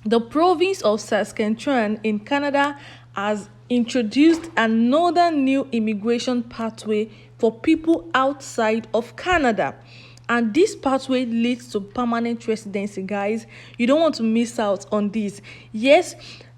The province of Saskatchewan in Canada has introduced another new immigration pathway for people outside of Canada. And this pathway leads to permanent residency, guys. You don't want to miss out on this. Yes,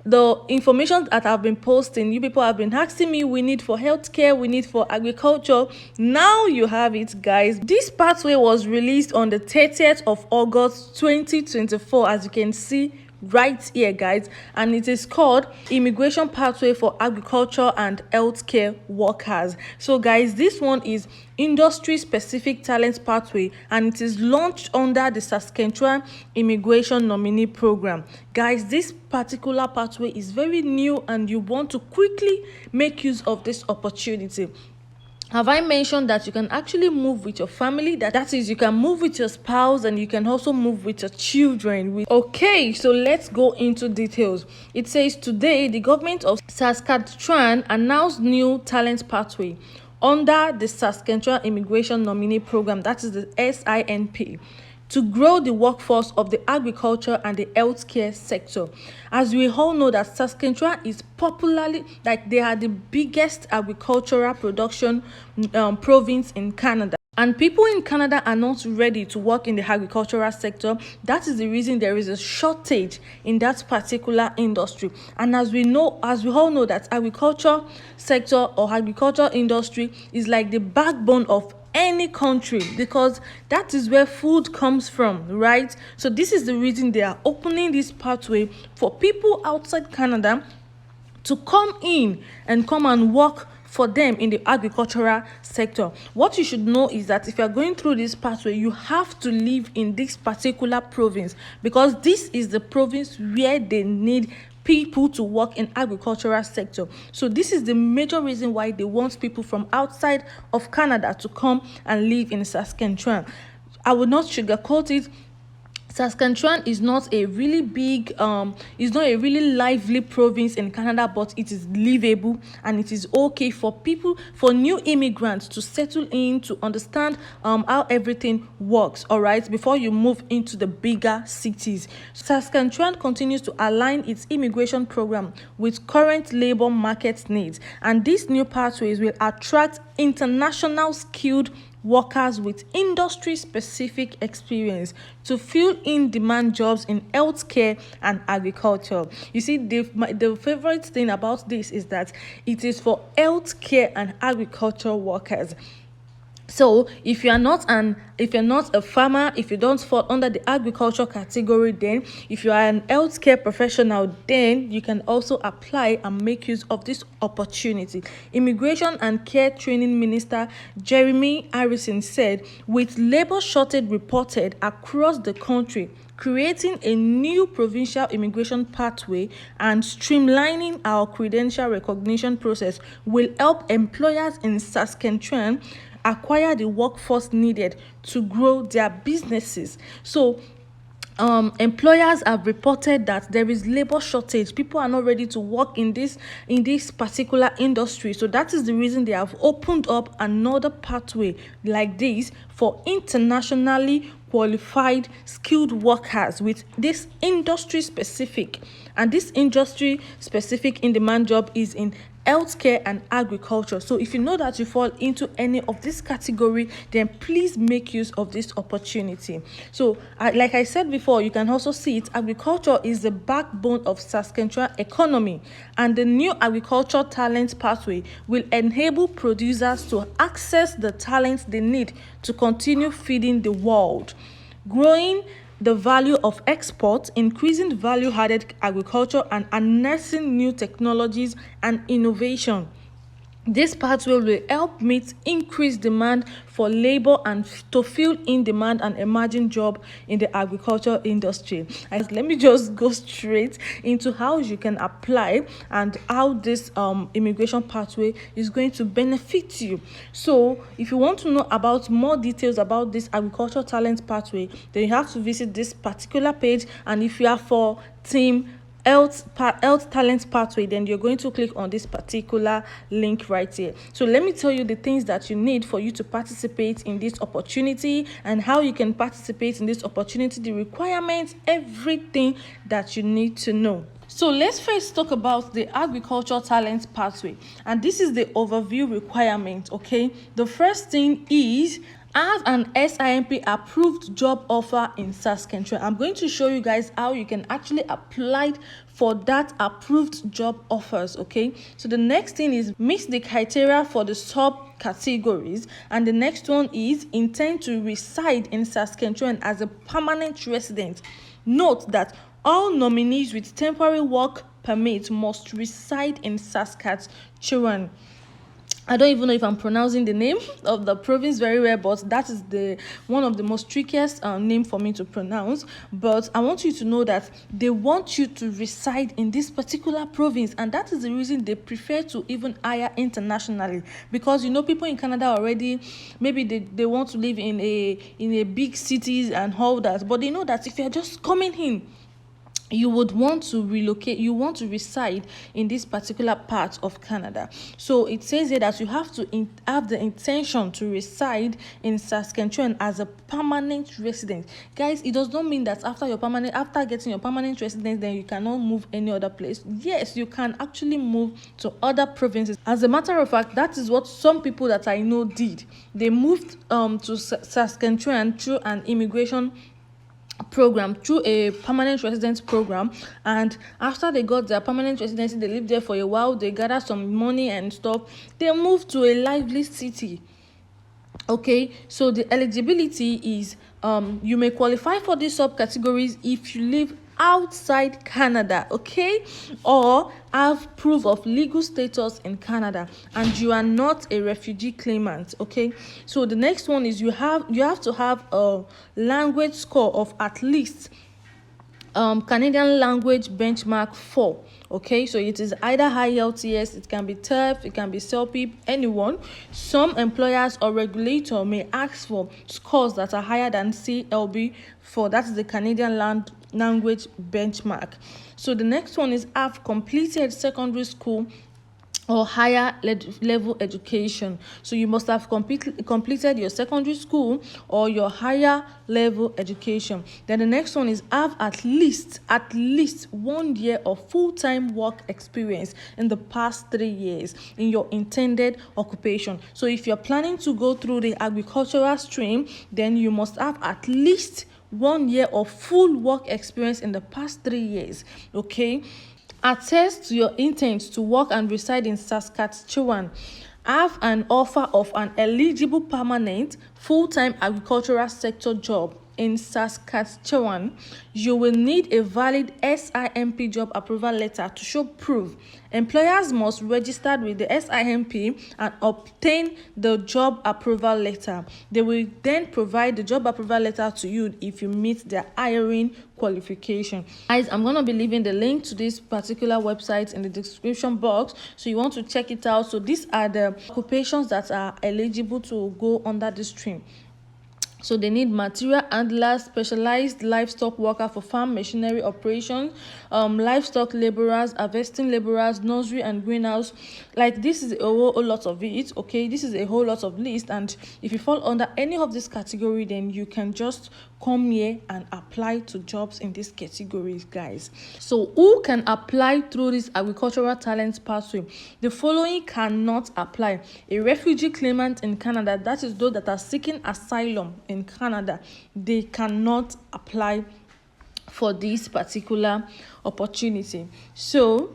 the information that I've been posting, you people have been asking me, we need for healthcare, we need for agriculture. Now you have it, guys. This pathway was released on the 30th of August 2024, as you can see right here, guys, and it is called Immigration Pathway for Agriculture and Healthcare Workers. So guys, this one is industry specific talent pathway, and it is launched under the Saskatchewan Immigration Nominee Program. Guys, this particular pathway is very new and you want to quickly make use of this opportunity. Have I mentioned that you can actually move with your family? That is, you can move with your spouse and you can also move with your children. Okay, so let's go into details. It says today the government of Saskatchewan announced new talent pathway under the Saskatchewan Immigration Nominee Program, that is the SINP, to grow the workforce of the agriculture and the healthcare sector. As we all know that Saskatchewan is popularly, like, they are the biggest agricultural production province in Canada. And people in Canada are not ready to work in the agricultural sector. That is the reason there is a shortage in that particular industry. And as we all know that agriculture sector or agriculture industry is like the backbone of any country, because that is where food comes from, right? So this is the reason they are opening this pathway for people outside Canada to come in and come and work for them in the agricultural sector. What you should know is that if you are going through this pathway, you have to live in this particular province, because this is the province where they need people to work in agricultural sector. So this is the major reason why they want people from outside of Canada to come and live in Saskatchewan. I will not sugarcoat it. Saskatchewan is not a really big, is not a really lively province in Canada, but it is livable and it is okay for people, for new immigrants to settle in, to understand how everything works, all right, before you move into the bigger cities. Saskatchewan continues to align its immigration program with current labor market needs, and these new pathways will attract international skilled workers with industry-specific experience to fill in-demand jobs in healthcare and agriculture. You see, the favorite thing about this is that it is for healthcare and agriculture workers. So if you're not a farmer, if you don't fall under the agriculture category, then if you are an healthcare professional, then you can also apply and make use of this opportunity. Immigration and Care Training Minister Jeremy Harrison said, with labor shortage reported across the country, creating a new provincial immigration pathway and streamlining our credential recognition process will help employers in Saskatchewan acquire the workforce needed to grow their businesses. So employers have reported that there is labor shortage. People are not ready to work in this particular industry. So that is the reason they have opened up another pathway like this for internationally qualified skilled workers with this industry specific. And this industry specific in demand job is in healthcare and agriculture. So if you know that you fall into any of this category, then please make use of this opportunity. So like I said before, you can also see it, agriculture is the backbone of Saskatchewan economy, and the new agriculture talent pathway will enable producers to access the talents they need to continue feeding the world, growing the value of exports, increasing value-added agriculture, and harnessing new technologies and innovation. This pathway will help meet increased demand for labor and to fill in demand and emerging job in the agriculture industry. Let me just go straight into how you can apply and how this immigration pathway is going to benefit you. So if you want to know about more details about this agriculture talent pathway, then you have to visit this particular page. And if you are for team health talent pathway, then you're going to click on this particular link right here. So let me tell you the things that you need for you to participate in this opportunity, and how you can participate in this opportunity, the requirements, everything that you need to know. So let's first talk about the agricultural talent pathway, and this is the overview requirement. Okay, the first thing is have an SIMP approved job offer in Saskatchewan. I'm going to show you guys how you can actually apply for that approved job offers. Okay, so the next thing is meet the criteria for the sub categories, and the next one is intend to reside in Saskatchewan as a permanent resident. Note that all nominees with temporary work permit must reside in Saskatchewan. I don't even know if I'm pronouncing the name of the province very well, but that is the one of the most trickiest name for me to pronounce. But I want you to know that they want you to reside in this particular province, and that is the reason they prefer to even hire internationally, because you know people in Canada already, maybe they want to live in a big cities and all that, but they know that if you're just coming in, you would want to relocate, you want to reside in this particular part of Canada. So it says here that you have to have the intention to reside in Saskatchewan as a permanent resident. Guys, it does not mean that after getting your permanent residence, then you cannot move any other place. Yes, you can actually move to other provinces. As a matter of fact, that is what some people that I know did. They moved to Saskatchewan through an immigration program, through a permanent residence program, and after they got their permanent residency, they lived there for a while, they gathered some money and stuff, they moved to a lively city. Okay, so the eligibility is you may qualify for these subcategories if you live outside Canada, okay, or have proof of legal status in Canada, and you are not a refugee claimant. Okay, so the next one is you have to have a language score of at least Canadian language benchmark 4. Okay, so it is either IELTS, it can be TEF, it can be CELPIP, anyone. Some employers or regulator may ask for scores that are higher than CLB, for that is the Canadian language benchmark. So the next one is have completed secondary school or higher level education. So you must have completed your secondary school or your higher level education. Then the next one is have at least 1 year of full-time work experience in the past 3 years in your intended occupation. So if you're planning to go through the agricultural stream, then you must have at least 1 year of full work experience in the past 3 years. Okay, attest to your intent to work and reside in Saskatchewan. Have an offer of an eligible permanent full-time agricultural sector job in Saskatchewan. You will need a valid SIMP job approval letter to show proof. Employers must register with the SIMP and obtain the job approval letter. They will then provide the job approval letter to you if you meet their hiring qualification. Guys, I'm going to be leaving the link to this particular website in the description box, so you want to check it out. So these are the occupations that are eligible to go under this stream. So they need material handlers, specialized livestock worker for farm machinery operations, livestock laborers, harvesting laborers, nursery and greenhouse. Like this is a whole lot of it. Okay, this is a whole lot of list, and if you fall under any of this category, then you can just come here and apply to jobs in these categories, guys. So who can apply through this agricultural talent pathway? The following cannot apply: a refugee claimant in Canada, that is those that are seeking asylum in Canada, they cannot apply for this particular opportunity. So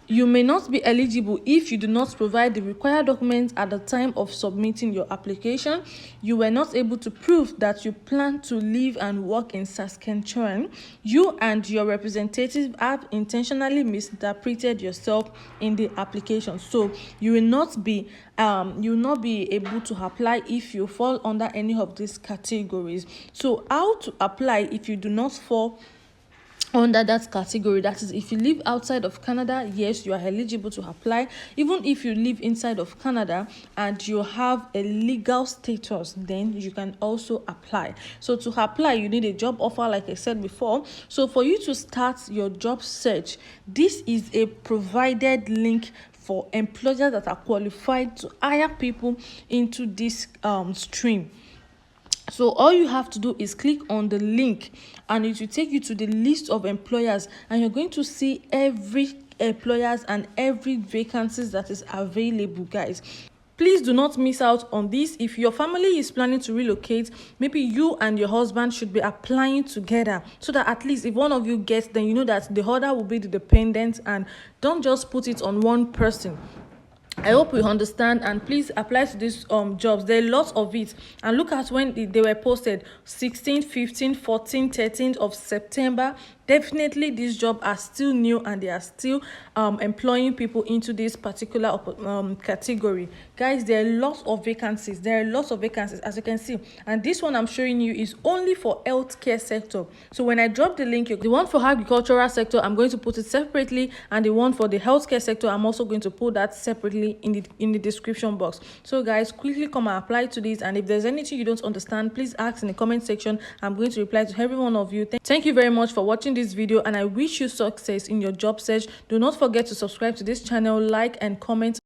you may not be eligible if you do not provide the required documents at the time of submitting your application. You were not able to prove that you plan to live and work in Saskatchewan. You and your representative have intentionally misinterpreted yourself in the application. So you will not be able to apply if you fall under any of these categories. So how to apply if you do not fall under that category. That is, if you live outside of Canada, yes, you are eligible to apply. Even if you live inside of Canada and you have a legal status, then you can also apply. So to apply, you need a job offer, like I said before. So for you to start your job search, this is a provided link for employers that are qualified to hire people into this stream. So all you have to do is click on the link and it will take you to the list of employers, and you're going to see every employers and every vacancies that is available, guys. Please do not miss out on this. If your family is planning to relocate, maybe you and your husband should be applying together, so that at least if one of you gets, then you know that the other will be the dependent, and don't just put it on one person. I hope you understand, and please apply to these jobs. There are lots of it, and look at when they were posted: 16th, 15th, 14th, 13th of September. Definitely these jobs are still new and they are still employing people into this particular category. Guys, there are lots of vacancies. As you can see, and this one I'm showing you is only for healthcare sector. So when I drop the link, the one for agricultural sector, I'm going to put it separately, and the one for the healthcare sector, I'm also going to put that separately in the description box. So guys, quickly come and apply to this, and if there's anything you don't understand, please ask in the comment section. I'm going to reply to every one of you. Thank you very much for watching this video, and I wish you success in your job search. Do not forget to subscribe to this channel, like and comment.